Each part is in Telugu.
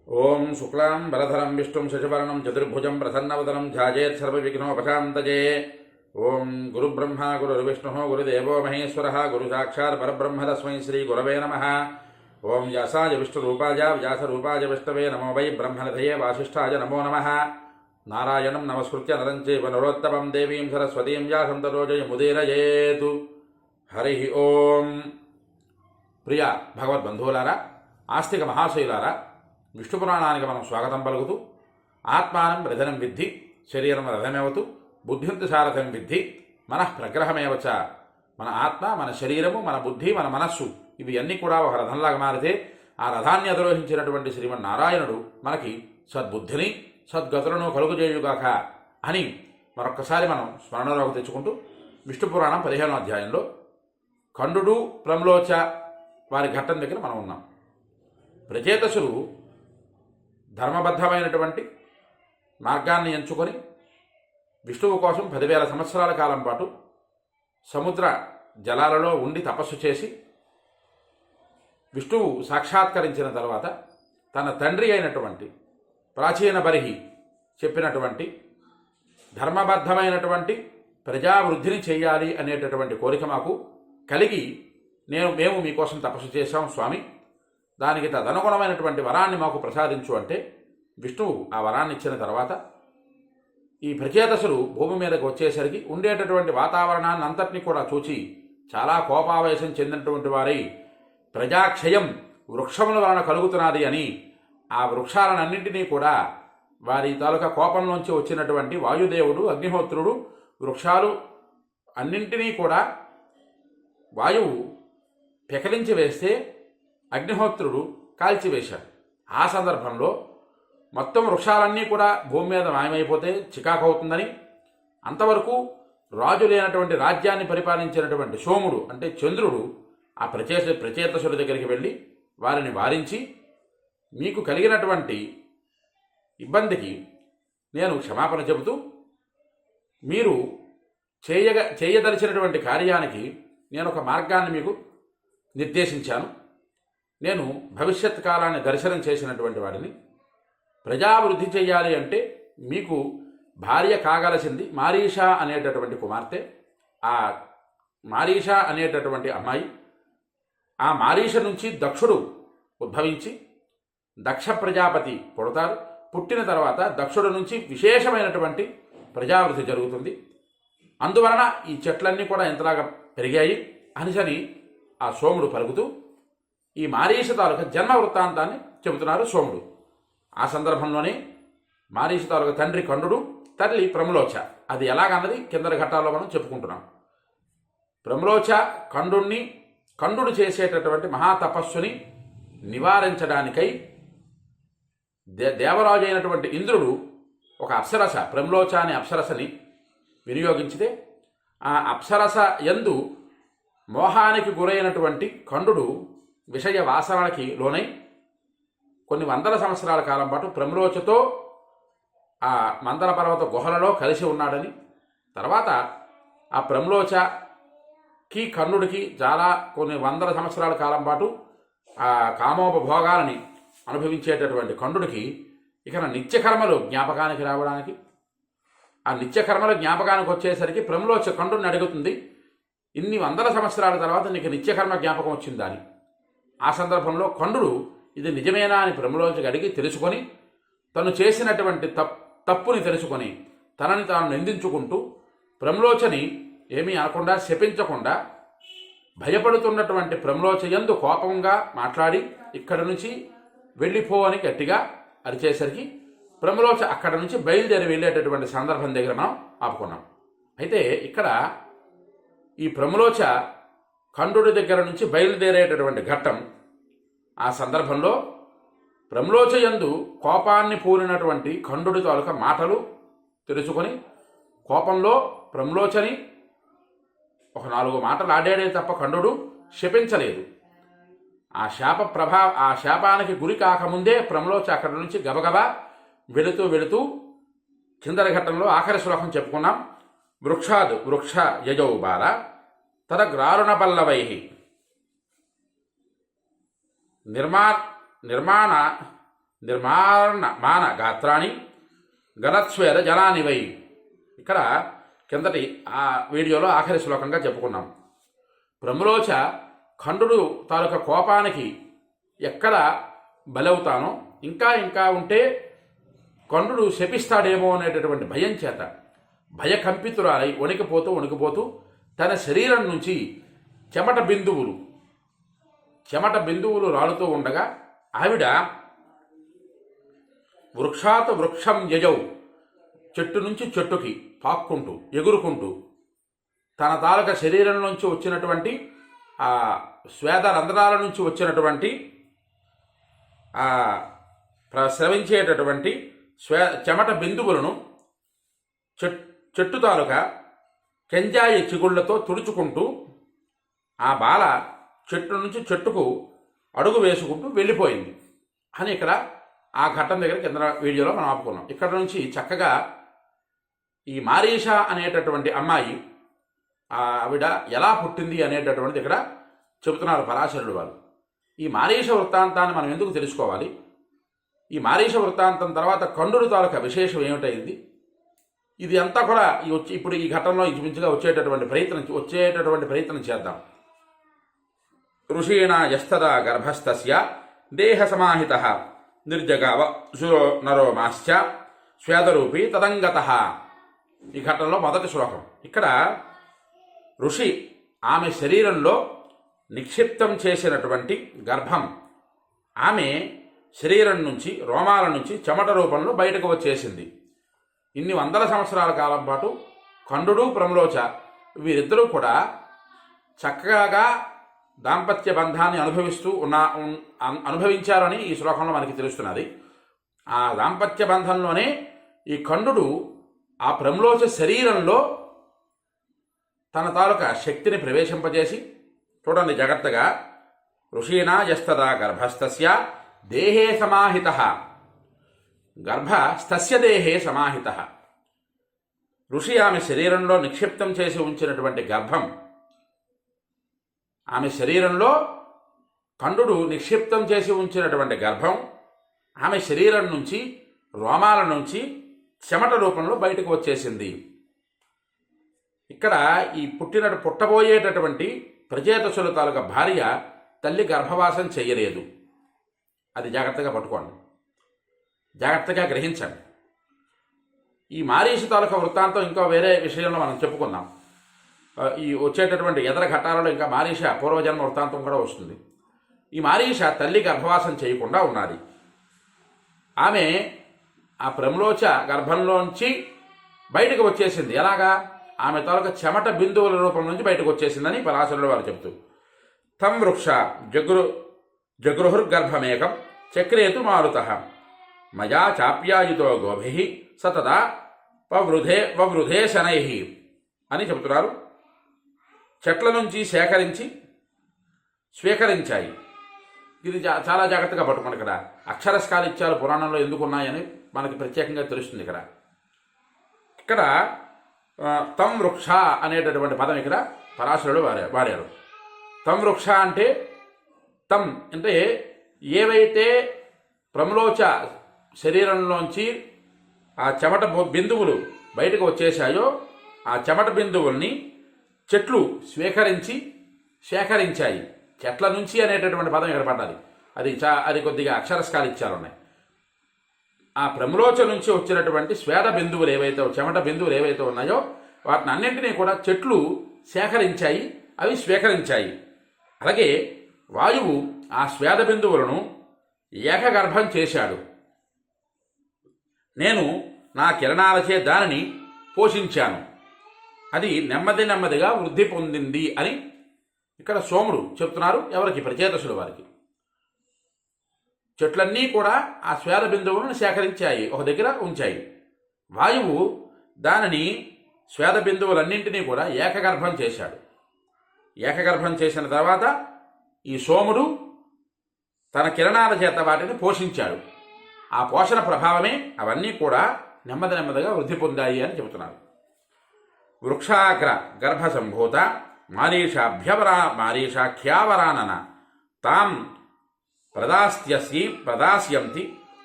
ఓం శుక్లాం వరధరం విష్ణుం శశివర్ణం చతుర్భుజం ప్రసన్నవదనం ధ్యాయేత్ సర్వవిఘ్నోపశాంతయే. ఓం గురుబ్రహ్మ గురుర్విష్ణుః గురుదేవో మహేశ్వరः గురు సాక్షాత్ పరబ్రహ్మ తస్మై శ్రీ గురవే నమః. ఓం వ్యాసాయ విష్ణురూపాయ వ్యాసరూపాయ విష్ణవే నమో వై బ్రహ్మనిధయే వాసిష్ఠాయ నమో నమః. నారాయణం నమస్కృత్య నరం చైవ నరోత్తమం దేవీం సరస్వతీం వ్యాసం తతో జయముదీరయేతు. హరి ఓం. ప్రియ భగవద్బంధువులారా, ఆస్తిక మహాశయులారా, విష్ణు పురాణానికి మనం స్వాగతం పలుకుతూ, ఆత్మానం రథనం విద్ధి శరీరం రథమేవతు బుద్ధింతు సారథం విద్ధి మనః ప్రగ్రహమేవచ. మన ఆత్మ, మన శరీరము, మన బుద్ధి, మన మనస్సు ఇవి అన్నీ కూడా ఒక రథంలాగా మారితే ఆ రథాన్ని అధిరోహించినటువంటి శ్రీమన్నారాయణుడు మనకి సద్బుద్ధిని సద్గతులను కలుగుజేయుగాక అని మరొక్కసారి మనం స్మరణలోకి తెచ్చుకుంటూ విష్ణు పురాణం 15వ అధ్యాయంలో ఖండు ప్రమ్లోచ వారి ఘట్టం దగ్గర మనం ఉన్నాం. ప్రచేతసులు ధర్మబద్ధమైనటువంటి మార్గాన్ని ఎంచుకొని విష్ణువు కోసం 10,000 సంవత్సరాల కాలం పాటు సముద్ర జలాలలో ఉండి తపస్సు చేసి విష్ణువు సాక్షాత్కరించిన తర్వాత తన తండ్రి అయినటువంటి ప్రాచీన బరిహి చెప్పినటువంటి ధర్మబద్ధమైనటువంటి ప్రజావృద్ధిని చేయాలి అనేటటువంటి కోరిక మాకు కలిగి మేము మీకోసం తపస్సు చేశాం స్వామి, దానికి తదనుగుణమైనటువంటి వరాన్ని మాకు ప్రసాదించు అంటే విష్ణువు ఆ వరాన్ని ఇచ్చిన తర్వాత ఈ ప్రచేతసులు భూమి మీదకి వచ్చేసరికి ఉండేటటువంటి వాతావరణాన్ని అంతటినీ కూడా చూచి చాలా కోపావేశం చెందినటువంటి వారై ప్రజాక్షయం వృక్షముల వలన కలుగుతున్నది అని ఆ వృక్షాలన్నింటినీ కూడా వారి తాలూకా కోపంలోంచి వచ్చినటువంటి వాయుదేవుడు, అగ్నిహోత్రుడు వృక్షాలు అన్నింటినీ కూడా వాయువు పెకలించి వేస్తే అగ్నిహోత్రుడు కాల్చివేశాడు. ఆ సందర్భంలో మొత్తం వృక్షాలన్నీ కూడా భూమి మీద మాయమైపోతే చికాకు అవుతుందని, అంతవరకు రాజు లేనటువంటి రాజ్యాన్ని పరిపాలించినటువంటి సోముడు అంటే చంద్రుడు ఆ ప్రచేతసుల దగ్గరికి వెళ్ళి వారిని వారించి, మీకు కలిగినటువంటి ఇబ్బందికి నేను క్షమాపణ చెబుతూ మీరు చేయదలిచినటువంటి కార్యానికి నేను ఒక మార్గాన్ని మీకు నిర్దేశించాను. నేను భవిష్యత్ కాలాన్ని దర్శనం చేసినటువంటి వాడిని. ప్రజావృద్ధి చేయాలి అంటే మీకు భార్య కాగలసింది మారీష అనేటటువంటి కుమార్తె. ఆ మారీష అనేటటువంటి అమ్మాయి, ఆ మారీష నుంచి దక్షుడు ఉద్భవించి దక్ష ప్రజాపతి పుడతారు. పుట్టిన తర్వాత దక్షుడు నుంచి విశేషమైనటువంటి ప్రజావృద్ధి జరుగుతుంది. అందువలన ఈ చెట్లన్నీ కూడా ఎంతలాగా పెరిగాయి అనిసని ఆ సోముడు పలుకుతూ ఈ మారీష తాలూకా జన్మ వృత్తాంతాన్ని చెబుతున్నారు సోముడు. ఆ సందర్భంలోనే మారీష తాలూకా తండ్రి ఖండు, తల్లి ప్రమ్లోచ. అది ఎలాగన్నది కిందటి ఘట్టాల్లో మనం చెప్పుకుంటున్నాం. ప్రమ్లోచ ఖండు చేసేటటువంటి మహాతపస్సుని నివారించడానికై దేవరాజు అయినటువంటి ఇంద్రుడు ఒక అప్సరస, ప్రమ్లోచ అనే అప్సరసని వినియోగించితే ఆ అప్సరస యందు మోహానికి గురైనటువంటి ఖండు విషయ వాసనలకి లోనై కొన్ని వందల సంవత్సరాల కాలం పాటు ప్రమ్లోచతో ఆ మందర పర్వత గుహలలో కలిసి ఉన్నాడని, తర్వాత ఆ ప్రమ్లోచకి ఖండుడికి చాలా కొన్ని వందల సంవత్సరాల కాలం పాటు ఆ కామోపభోగాలని అనుభవించేటటువంటి ఖండుడికి ఇక నిత్యకర్మలు జ్ఞాపకానికి రావడానికి, ఆ నిత్యకర్మల జ్ఞాపకానికి వచ్చేసరికి ప్రమ్లోచ ఖండుని అడుగుతుంది, ఇన్ని వందల సంవత్సరాల తర్వాత నీకు నిత్యకర్మ జ్ఞాపకం వచ్చిందని. ఆ సందర్భంలో ఖండు ఇది నిజమేనా అని ప్రమ్లోచకి అడిగి తెలుసుకొని తను చేసినటువంటి తప్పుని తెలుసుకొని తనని తాను నిందించుకుంటూ ప్రమ్లోచని ఏమీ అనకుండా శపించకుండా భయపడుతున్నటువంటి ప్రమ్లోచ యందు కోపంగా మాట్లాడి ఇక్కడి నుంచి వెళ్ళిపో అని గట్టిగా అరిచేసరికి ప్రమ్లోచ అక్కడి నుంచి బయలుదేరి వెళ్ళేటటువంటి సందర్భం దగ్గర మనం ఆపుకున్నాం. అయితే ఇక్కడ ఈ ప్రమ్లోచ ఖండుడి దగ్గర నుంచి బయలుదేరేటటువంటి ఘట్టం, ఆ సందర్భంలో ప్రమ్లోచ యందు కోపాన్ని పూరినటువంటి ఖండుడి తాలూకా మాటలు తెలుసుకొని కోపంలో ప్రమ్లోచని ఒక 4 మాటలు ఆడాడే తప్ప ఖండు శపించలేదు. ఆ శాపానికి గురి కాకముందే ప్రమ్లోచ అక్కడి నుంచి గబగబా వెళుతూ కిందరి ఘట్టంలో ఆఖరి శ్లోకం చెప్పుకున్నాం. వృక్షాద్ వృక్ష యజౌ బాల తదగ్రారుణ పల్లవై నిర్మాణ నిర్మాణ గాత్రాన్ని గలత్స్వేద జలానివై. ఇక్కడ కిందటి ఆ వీడియోలో ఆఖరి శ్లోకంగా చెప్పుకున్నాం. ప్రములోచ ఖండుడు తాలూకా కోపానికి ఎక్కడ బలవుతానో, ఇంకా ఉంటే ఖండుడు శపిస్తాడేమో అనేటటువంటి భయం చేత భయకంపితురాలై వణికిపోతూ తన శరీరం నుంచి చెమట బిందువులు రాలుతూ ఉండగా ఆవిడ వృక్షాత్ వృక్షం యజౌ, చెట్టు నుంచి చెట్టుకి పాక్కుంటూ ఎగురుకుంటూ తన తాలూకా శరీరం నుంచి వచ్చినటువంటి ఆ స్వేద రంధ్రాల నుంచి వచ్చినటువంటి స్రవించేటటువంటి చెమట బిందువులను చెట్టు తాలూకా కెంజాయి చిగుళ్లతో తుడుచుకుంటూ ఆ బాల చెట్టు నుంచి చెట్టుకు అడుగు వేసుకుంటూ వెళ్ళిపోయింది అని ఇక్కడ ఆ ఘట్టం దగ్గర కింద వీడియోలో మనం ఆపుకున్నాం. ఇక్కడ నుంచి చక్కగా ఈ మారీష అనేటటువంటి అమ్మాయి ఆవిడ ఎలా పుట్టింది అనేటటువంటిది ఇక్కడ చెబుతున్నారు పరాశరుడు వాళ్ళు. ఈ మారీష వృత్తాంతాన్ని మనం ఎందుకు తెలుసుకోవాలి? ఈ మారీష వృత్తాంతం తర్వాత ఖండుడు తాలూకా విశేషం ఏమిటైంది? ఇది అంతా కూడా ఇప్పుడు ఈ ఘట్టంలో ఇంచుమించుగా వచ్చేటటువంటి ప్రయత్నం చేద్దాం. ఋషీణ యస్తదా గర్భస్థస్య దేహ సమాహిత నిర్జగావ సురో నరో మాశ్చ స్వేదరూపి తదంగత. ఈ ఘట్టంలో మొదటి శ్లోకం. ఇక్కడ ఋషి ఆమె శరీరంలో నిక్షిప్తం చేసినటువంటి గర్భం ఆమె శరీరం నుంచి రోమాల నుంచి చెమట రూపంలో బయటకు వచ్చేసింది. ఇన్ని వందల సంవత్సరాల కాలం పాటు ఖండుడు ప్రములోచ వీరిద్దరూ కూడా చక్కగా దాంపత్య బంధాన్ని అనుభవించారని ఈ శ్లోకంలో మనకి తెలుస్తున్నది. ఆ దాంపత్య బంధంలోనే ఈ ఖండుడు ఆ ప్రములోచ శరీరంలో తన తాలూకా శక్తిని ప్రవేశింపజేసి, చూడండి జాగ్రత్తగా, ఋషీనా యస్తదా గర్భస్థస్య దేహే సమాహిత, గర్భస్థస్య దేహే సమాహిత. ఋషి ఆమె శరీరంలో నిక్షిప్తం చేసి ఉంచినటువంటి గర్భం, ఆమె శరీరంలో ఖండుడు నిక్షిప్తం చేసి ఉంచినటువంటి గర్భం ఆమె శరీరం నుంచి రోమాల నుంచి చెమట రూపంలో బయటకు వచ్చేసింది. ఇక్కడ ఈ పుట్టబోయేటటువంటి ప్రచేతసుల తాలూకా భార్య తల్లి గర్భవాసం చెయ్యలేదు. అది జాగ్రత్తగా పట్టుకోండి, జాగ్రత్తగా గ్రహించండి. ఈ మారీష తాలూకా వృత్తాంతం ఇంకా వేరే విషయంలో మనం చెప్పుకుందాం. ఈ వచ్చేటటువంటి ఎదర ఘట్టాలలో ఇంకా మారీష పూర్వజన్మ వృత్తాంతం కూడా వస్తుంది. ఈ మారీష తల్లి గర్భవాసం చేయకుండా ఉన్నది. ఆమె ఆ ప్రములోచ గర్భంలోంచి బయటకు వచ్చేసింది. ఎలాగా? ఆమె తాలూకా చెమట బిందువుల రూపం నుంచి బయటకు వచ్చేసిందని పరాశరుడు వారు చెబుతూ, తం వృక్ష జగృహుర్గర్భమేకం చక్రేతు మారుత మయా చాప్యాయుతో గోభి సతదా వవృధే శనై అని చెబుతున్నారు. చెట్ల నుంచి స్వీకరించాయి. ఇది చాలా జాగ్రత్తగా పట్టుకోండి. ఇక్కడ అక్షరస్కాలిత్యాలు పురాణంలో ఎందుకున్నాయని మనకి ప్రత్యేకంగా తెలుస్తుంది. ఇక్కడ తం వృక్ష అనేటటువంటి పదం ఇక్కడ పరాశరుడు వాడారు. తం వృక్ష అంటే ఏవైతే ప్రములోచ శరీరంలోంచి ఆ చెమట బిందువులు బయటకు వచ్చేసాయో ఆ చెమట బిందువుల్ని చెట్లు సేకరించాయి. చెట్ల నుంచి అనేటటువంటి పదం ఇక్కడ పడ్డది. అది కొద్దిగా అక్షరస్కాలిత్యాలు ఉన్నాయి. ఆ ప్రములోచ నుంచి వచ్చినటువంటి స్వేద బిందువులు చెమట బిందువులు ఏవైతే ఉన్నాయో వాటిని అన్నింటినీ కూడా చెట్లు సేకరించాయి, అవి స్వీకరించాయి. అలాగే వాయువు ఆ స్వేద బిందువులను ఏకగర్భం చేశాడు. నేను నా కిరణాలచే దానిని పోషించాను, అది నెమ్మదిగా వృద్ధి పొందింది అని ఇక్కడ సోముడు చెప్తున్నారు. ఎవరికి? ప్రచేతసుల వారికి. చెట్లన్నీ కూడా ఆ స్వేద బిందువులను సేకరించాయి, ఒక దగ్గర ఉంచాయి. వాయువు దానిని స్వేద బిందువులన్నింటినీ కూడా ఏకగర్భం చేశాడు. ఏకగర్భం చేసిన తర్వాత ఈ సోముడు తన కిరణాల చేత వాటిని పోషించాడు. ఆ పోషణ ప్రభావమే అవన్నీ కూడా నెమ్మదిగా వృద్ధి పొందాయి అని చెబుతున్నారు. వృక్షాగ్ర గర్భ సంభూత మారీషాఖ్యావరానన తాం ప్రదాస్యంతి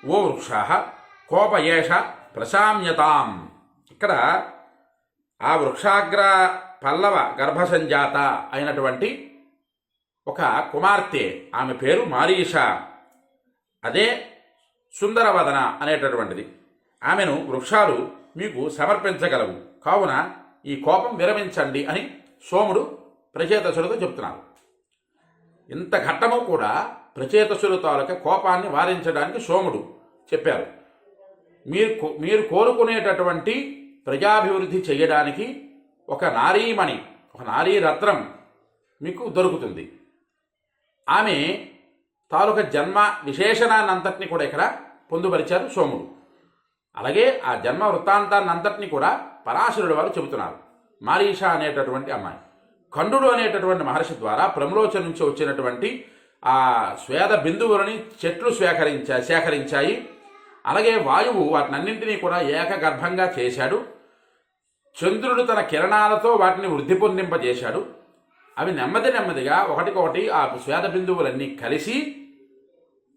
ఓ వృక్ష కోపయేష ప్రశామ్యతాం. ఇక్కడ ఆ వృక్షాగ్ర పల్లవ గర్భసంజాత అయినటువంటి ఒక కుమార్తె, ఆమె పేరు మారీష, అదే సుందరవదన అనేటటువంటిది. ఆమెను వృక్షాలు మీకు సమర్పించగలవు, కావున ఈ కోపం విరమించండి అని సోముడు ప్రచేతసులతో చెప్తున్నారు. ఇంత ఘట్టము కూడా ప్రచేతసుల తాలూకా కోపాన్ని వారించడానికి సోముడు చెప్పారు. మీరు కోరుకునేటటువంటి ప్రజాభివృద్ధి చేయడానికి ఒక నారీమణి, ఒక నారీరత్నం మీకు దొరుకుతుంది. ఆమె తాలూకా జన్మ విశేషణాన్ని అంతటినీ కూడా ఇక్కడ పొందుపరిచారు సోముడు. అలాగే ఆ జన్మ వృత్తాంతాన్ని అంతటినీ కూడా పరాశరుడు వారు చెబుతున్నారు. మారీష అనేటటువంటి అమ్మాయి ఖండుడు అనేటటువంటి మహర్షి ద్వారా ప్రమలోచన నుంచి వచ్చినటువంటి ఆ స్వేద బిందువులని చెట్లు సేకరించాయి. అలాగే వాయువు వాటినన్నింటినీ కూడా ఏకగర్భంగా చేశాడు. చంద్రుడు తన కిరణాలతో వాటిని వృద్ధి పొందింపజేశాడు. అవి నెమ్మదిగా ఒకటికొకటి ఆ స్వేద బిందువులన్నీ కలిసి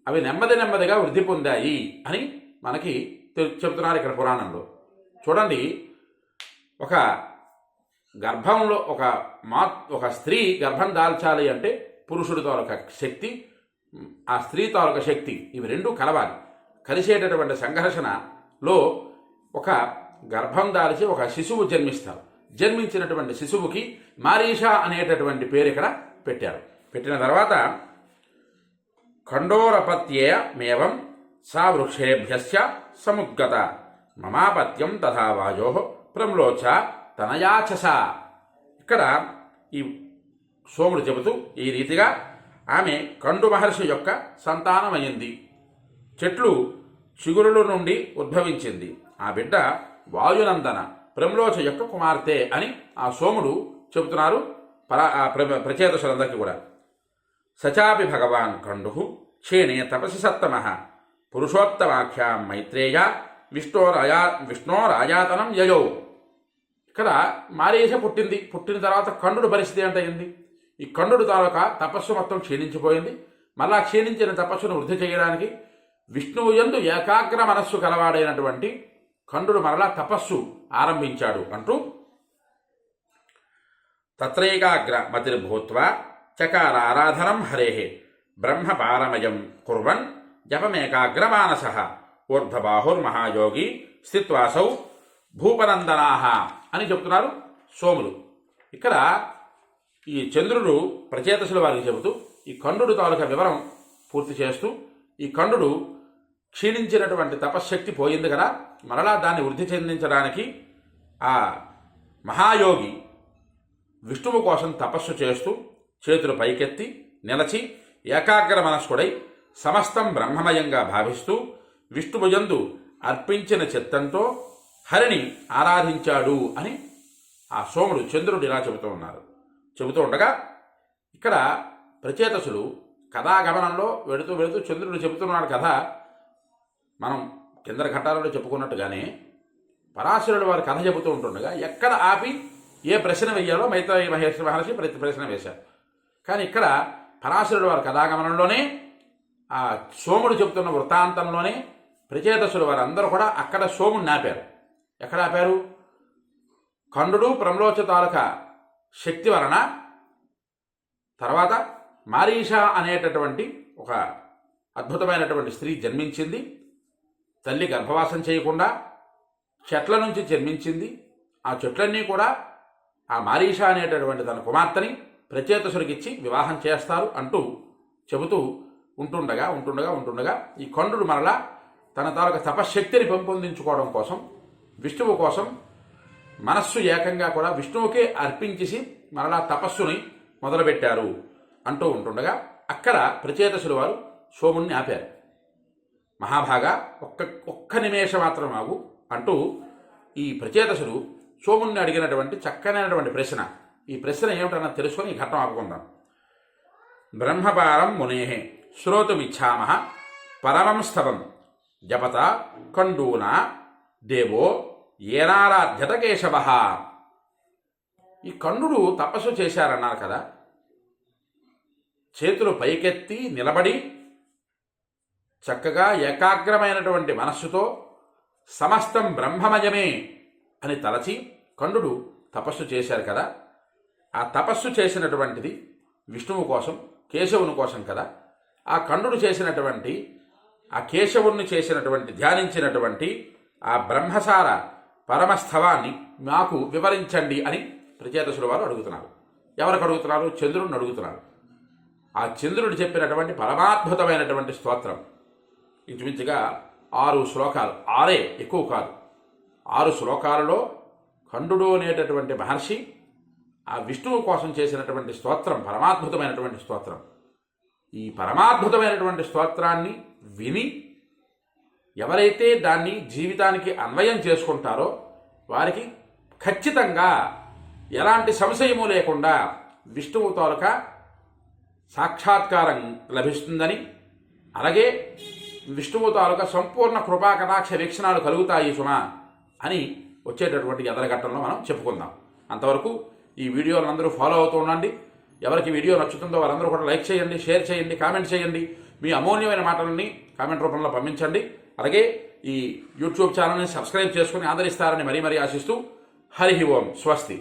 అవి నెమ్మదిగా వృద్ధి పొందాయి అని మనకి చెబుతున్నారు ఇక్కడ పురాణంలో. చూడండి, ఒక గర్భంలో ఒక స్త్రీ గర్భం దాల్చాలి అంటే పురుషుడి తాలూకా శక్తి, ఆ స్త్రీ తాలూకా శక్తి, ఇవి రెండూ కలవాలి. కలిసేటటువంటి సంఘర్షణలో ఒక గర్భం దాల్చి ఒక శిశువు జన్మిస్తారు. జన్మించినటువంటి శిశువుకి మారీష అనేటటువంటి పేరు ఇక్కడ పెట్టారు. పెట్టిన తర్వాత ఖండోరపత్యేమేవం సా వృక్షేభ్యశ్చ సముద్గత మమాపత్యం తథా వాజో ప్రమ్లోచ తనయాచస. ఇక్కడ ఈ సోముడు చెబుతూ ఈ రీతిగా ఆమె ఖండు మహర్షి యొక్క సంతానమైంది. చెట్లు చిగురుల నుండి ఉద్భవించింది. ఆ బిడ్డ వాయునందన ప్రమ్లోచ యొక్క కుమార్తె అని ఆ సోముడు చెబుతున్నారు ప్రచేతసులందరికీ కూడా. సచాపి భగవాన్ ఖండు క్షీణే తపసి సత్తమ పురుషోత్తమాఖ్యాం మైత్రేయ విష్ణో రాజాతనం యయో. ఇక్కడ మారీష పుట్టిన తర్వాత ఖండు పరిస్థితి ఏంటయింది? ఈ ఖండు తాలూకా తపస్సు మొత్తం క్షీణించిపోయింది. మళ్ళా క్షీణించిన తపస్సును వృద్ధి చేయడానికి విష్ణువు యందు ఏకాగ్ర మనస్సు కలవాడైనటువంటి ఖండు మరలా తపస్సు ఆరంభించాడు అంటూ తత్రైకాగ్ర మతిర్భూత్వా చకార ఆరాధనం హరేః బ్రహ్మపారమయం కుర్వన్ జపమేకాగ్రమానస ఊర్ధ్వబాహుర్మహాయోగి స్థిత్వాసౌ భూపనందనాహ అని చెప్తున్నారు సోములు. ఇక్కడ ఈ చంద్రుడు ప్రచేతసుల వారికి చెబుతూ ఈ ఖండు తాలూకా వివరం పూర్తి చేస్తూ, ఈ ఖండు క్షీణించినటువంటి తపశ్శక్తి పోయింది కదా, మరలా దాన్ని వృద్ధి చెందించడానికి ఆ మహాయోగి విష్ణువు కోసం తపస్సు చేస్తూ చేతులు పైకెత్తి నిలచి ఏకాగ్ర మనస్కుడై సమస్తం బ్రహ్మమయంగా భావిస్తూ విష్ణువుయందు అర్పించిన చిత్తంతో హరిని ఆరాధించాడు అని ఆ సోముడు చంద్రుడు ఇలా చెబుతూ ఉండగా ఇక్కడ ప్రచేతసులు కథాగమనంలో వెళుతూ చంద్రుడు చెబుతున్నాడు కథ. మనం కింద ఘట్టాలలో చెప్పుకున్నట్టుగానే పరాశరుడు వారి కథ చెబుతూ ఉంటుండగా ఎక్కడ ఆపి ఏ ప్రశ్న వెయ్యాలో మైత్రేయ మహర్షి ప్రశ్న వేశారు. కానీ ఇక్కడ పరాశరుడు వారి కథాగమనంలోనే ఆ సోముడు చెబుతున్న వృత్తాంతంలోనే ప్రచేతసులు వారు అందరూ కూడా అక్కడ సోముడిని ఆపారు. ఎక్కడ ఆపారు? ఖండు ప్రమ్లోచ తాలూకా శక్తి వలన తర్వాత మారీష అనేటటువంటి ఒక అద్భుతమైనటువంటి స్త్రీ జన్మించింది. తల్లి గర్భవాసం చేయకుండా చెట్ల నుంచి జన్మించింది. ఆ చెట్లన్నీ కూడా ఆ మారీష అనేటటువంటి తన కుమార్తెని ప్రచేతసుడికిచ్చి వివాహం చేస్తారు అంటూ చెబుతూ ఉంటుండగా ఈ ఖండు మరలా తన తాలూకా తపశ్శక్తిని పెంపొందించుకోవడం కోసం విష్ణువు కోసం మనస్సు ఏకంగా కూడా విష్ణువుకే అర్పించేసి మరలా తపస్సుని మొదలుపెట్టారు అంటూ ఉంటుండగా అక్కడ ప్రచేతసులు వారు సోముణ్ణి ఆపారు. మహాభాగా ఒక్క నిమేషం మాత్రం ఆగు అంటూ ఈ ప్రచేతసులు సోముణ్ణి అడిగినటువంటి చక్కనైనటువంటి ప్రశ్న, ఈ ప్రశ్న ఏమిటన్నా తెలుసుకొని ఈ ఘట్టం ఆపుకుందాం. బ్రహ్మపారం మునేహే శ్రోతుమిచ్చామః పరమం స్తవం జపత ఖండూనా దేవో ఏనారాధ్యత కేశవ. ఈ ఖండు తపస్సు చేశారన్నారు కదా, చేతులు పైకెత్తి నిలబడి చక్కగా ఏకాగ్రమైనటువంటి మనస్సుతో సమస్తం బ్రహ్మమయమే అని తలచి కండుడు తపస్సు చేశారు కదా, ఆ తపస్సు చేసినటువంటిది విష్ణువు కోసం, కేశవుని కోసం కదా. ఆ కండుడు చేసినటువంటి, ఆ కేశవుణ్ణి చేసినటువంటి, ధ్యానించినటువంటి ఆ బ్రహ్మసార పరమస్థవాన్ని మాకు వివరించండి అని ప్రచేతసుల వారు అడుగుతున్నారు. ఎవరికి అడుగుతున్నారు? చంద్రుడిని అడుగుతున్నారు. ఆ చంద్రుడు చెప్పినటువంటి పరమాద్భుతమైనటువంటి స్తోత్రం ఇంచుమించుగా 6 శ్లోకాలు, 6 ఎక్కువ కాదు, 6 శ్లోకాలలో ఖండుడు అనేటటువంటి మహర్షి ఆ విష్ణువు కోసం చేసినటువంటి స్తోత్రం పరమాద్భుతమైనటువంటి స్తోత్రం. ఈ పరమాద్భుతమైనటువంటి స్తోత్రాన్ని విని ఎవరైతే దాన్ని జీవితానికి అన్వయం చేసుకుంటారో వారికి ఖచ్చితంగా ఎలాంటి సంశయము లేకుండా విష్ణువు తాలూకా సాక్షాత్కారం లభిస్తుందని, అలాగే విష్ణువు తాలూకా సంపూర్ణ కృపా కటాక్ష వీక్షణాలు కలుగుతాయి సుమా అని వచ్చేటటువంటి ఎదరఘట్టంలో మనం చెప్పుకుందాం. అంతవరకు ఈ వీడియోలను అందరూ ఫాలో అవుతూ ఉండండి. ఎవరికి వీడియో నచ్చుతుందో వారందరూ కూడా లైక్ చేయండి, షేర్ చేయండి, కామెంట్ చేయండి. మీ అమూల్యమైన మాటలని కామెంట్ రూపంలో పంపించండి. అలాగే ఈ యూట్యూబ్ ఛానల్ని సబ్స్క్రైబ్ చేసుకుని ఆదరిస్తారని మరీ ఆశిస్తూ హరి ఓం స్వస్తి.